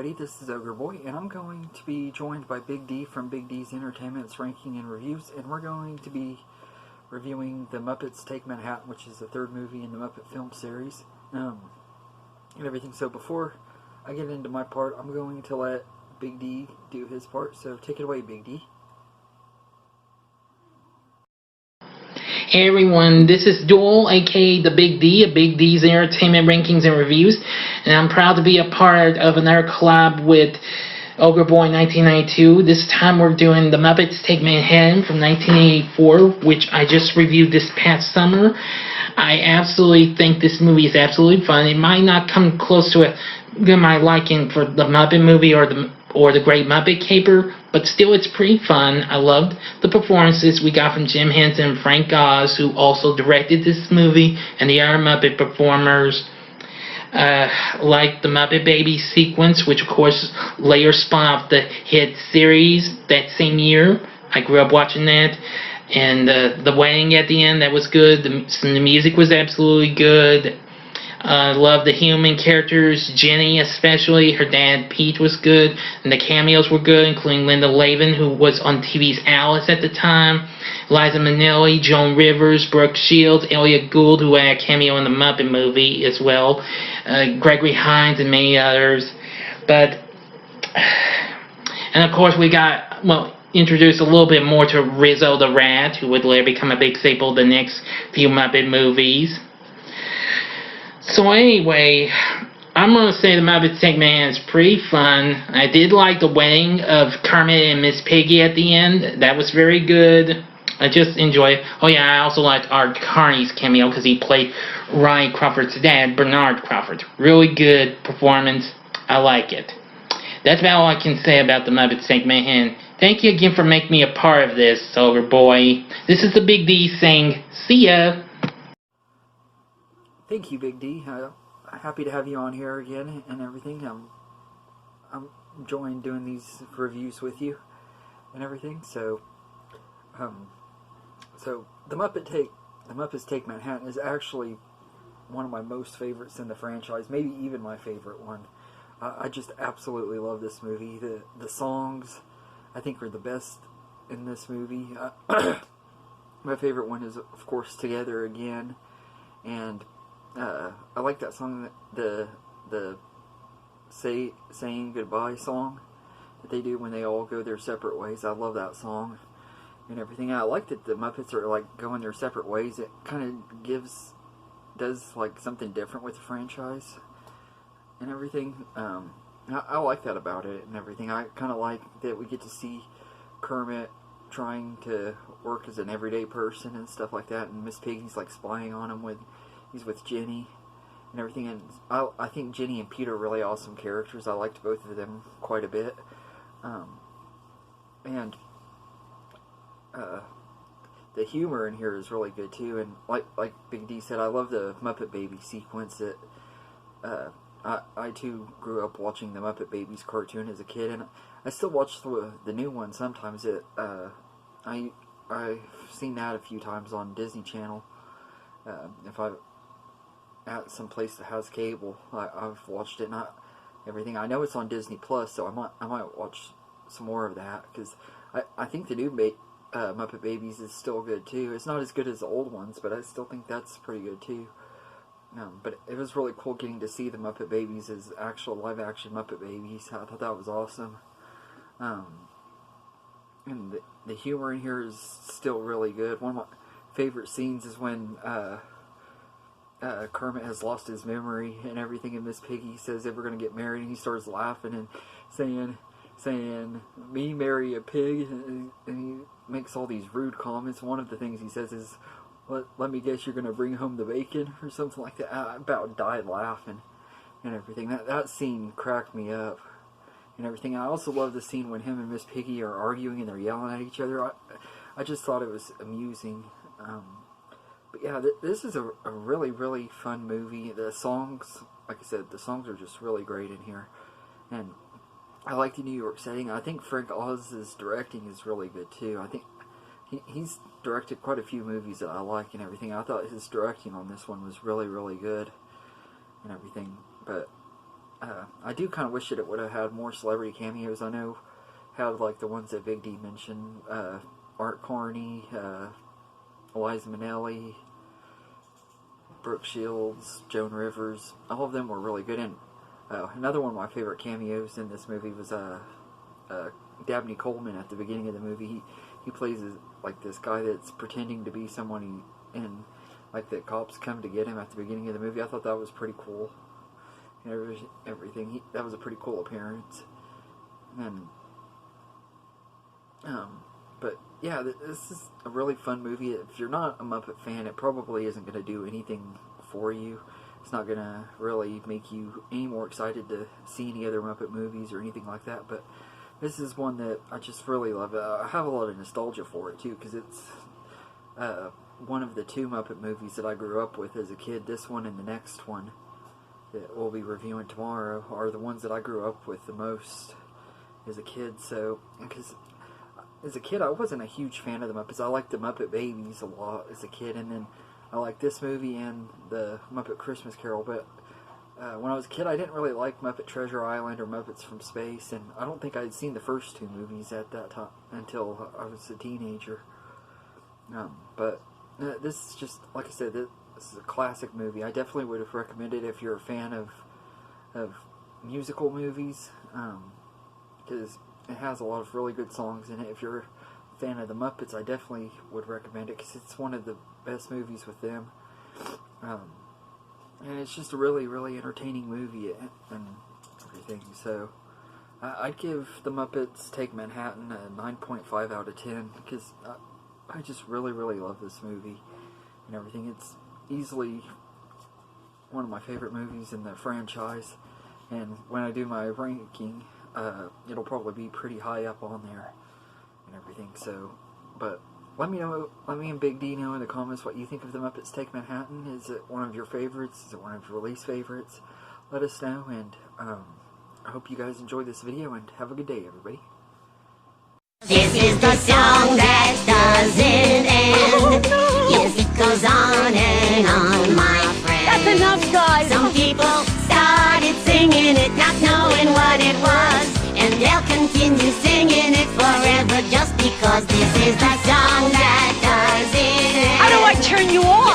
everybody, this is Ogre Boy, and I'm going to be joined by Big D from Big D's Entertainment's Ranking and Reviews, and we're going to be reviewing the Muppets Take Manhattan, which is the third movie in the Muppet film series, and everything. So before I get into my part, I'm going to let Big D do his part, so take it away, Big D. Hey everyone, this is Joel, aka the Big D, of Big D's Entertainment Rankings and Reviews, and I'm proud to be a part of another collab with Ogre Boy 1992. This time we're doing the Muppets Take Manhattan from 1984, which I just reviewed this past summer. I absolutely think this movie is absolutely fun. It might not come close to my liking for the Muppet movie or the Great Muppet Caper, but still it's pretty fun. I loved the performances we got from Jim Henson and Frank Oz, who also directed this movie, and the other Muppet performers. Like the Muppet Baby sequence, which of course later spun off the hit series that same year. I grew up watching that. And the wedding at the end, that was good. The music was absolutely good. Love the human characters, Jenny especially. Her dad, Pete, was good. And the cameos were good, including Linda Lavin, who was on TV's Alice at the time. Liza Minnelli, Joan Rivers, Brooke Shields, Elliot Gould, who had a cameo in the Muppet movie as well. Gregory Hines and many others. And of course we got, introduced a little bit more to Rizzo the Rat, who would later become a big staple of the next few Muppet movies. So anyway, I'm going to say the Muppets Take Manhattan is pretty fun. I did like the wedding of Kermit and Miss Piggy at the end. That was very good. I just enjoyed it. Oh yeah, I also liked Art Carney's cameo because he played Ryan Crawford's dad, Bernard Crawford. Really good performance. I like it. That's about all I can say about the Muppets Take Manhattan. Thank you again for making me a part of this, Ogre Boy. This is the Big D saying, see ya. Thank you, Big D. Happy to have you on here again and everything. I'm enjoying doing these reviews with you and everything. So the Muppets Take Manhattan is actually one of my most favorites in the franchise, maybe even my favorite one. I just absolutely love this movie. The songs, I think, are the best in this movie. My favorite one is, of course, Together Again, and I like that song, the saying goodbye song that they do when they all go their separate ways. I love that song and everything. I like that the Muppets are like going their separate ways. It kind of does like something different with the franchise and everything. I like that about it and everything. I kind of like that we get to see Kermit trying to work as an everyday person and stuff like that, and Miss Piggy's like spying on him when he's with Jenny and everything. And I think Jenny and Pete are really awesome characters. I liked both of them quite a bit. The humor in here is really good too. And like Big D said, I love the Muppet Baby sequence. That I too grew up watching the Muppet Babies cartoon as a kid, and I still watch the new one sometimes. I've seen that a few times on Disney Channel. If I'm at some place that has cable, I've watched it. Not everything. I know it's on Disney Plus, so I might watch some more of that, because I think the new Muppet Babies is still good too. It's not as good as the old ones, but I still think that's pretty good too. But it was really cool getting to see the Muppet Babies as actual live-action Muppet Babies. I thought that was awesome. And the humor in here is still really good. One of my favorite scenes is when Kermit has lost his memory and everything, and Miss Piggy says that we're going to get married, and he starts laughing and saying, me marry a pig, and he makes all these rude comments. One of the things he says is, let me guess you're going to bring home the bacon, or something like that. I about died laughing and everything. That scene cracked me up and everything. I also love the scene when him and Miss Piggy are arguing and they're yelling at each other. I just thought it was amusing. But yeah, this is a really, really fun movie. The songs, like I said, the songs are just really great in here. And I like the New York setting. I think Frank Oz's directing is really good too. I think he's directed quite a few movies that I like and everything. I thought his directing on this one was really, really good and everything. But I do kind of wish that it would have had more celebrity cameos. I know had like the ones that Big D mentioned, Art Carney, Eliza Minnelli, Brooke Shields, Joan Rivers. All of them were really good. And another one of my favorite cameos in this movie was Dabney Coleman at the beginning of the movie. He plays like this guy that's pretending to be someone, and like the cops come to get him at the beginning of the movie. I thought that was pretty cool. And everything. That was a pretty cool appearance. And but yeah, this is a really fun movie. If you're not a Muppet fan, it probably isn't going to do anything for you. It's not going to really make you any more excited to see any other Muppet movies or anything like that. But this is one that I just really love. I have a lot of nostalgia for it too, because it's one of the 2 Muppet movies that I grew up with as a kid. This one and the next one that we'll be reviewing tomorrow are the ones that I grew up with the most as a kid. So, because as a kid, I wasn't a huge fan of the Muppets. I liked the Muppet Babies a lot as a kid, and then I liked this movie and the Muppet Christmas Carol. But when I was a kid, I didn't really like Muppet Treasure Island or Muppets from Space, and I don't think I had seen the first 2 movies at that time until I was a teenager. But this is just, like I said, this is a classic movie. I definitely would have recommended it if you're a fan of musical movies, because it has a lot of really good songs in it. If you're a fan of the Muppets, I definitely would recommend it, because it's one of the best movies with them. And it's just a really, really entertaining movie and everything. So I'd give The Muppets Take Manhattan a 9.5 out of 10, because I just really, really love this movie and everything. It's easily one of my favorite movies in the franchise, and when I do my ranking, it'll probably be pretty high up on there and everything. So, but let me and Big D know in the comments what you think of The Muppets Take Manhattan. Is it one of your favorites? Is it one of your least favorites? Let us know, and I hope you guys enjoyed this video, and have a good day, everybody. This is the song that doesn't end. Yes, it goes on and on, my friend. That's enough, guys. Some people started singing it, not knowing what it was, and they'll continue singing it forever just because this is the song that doesn't end. How do I turn you on?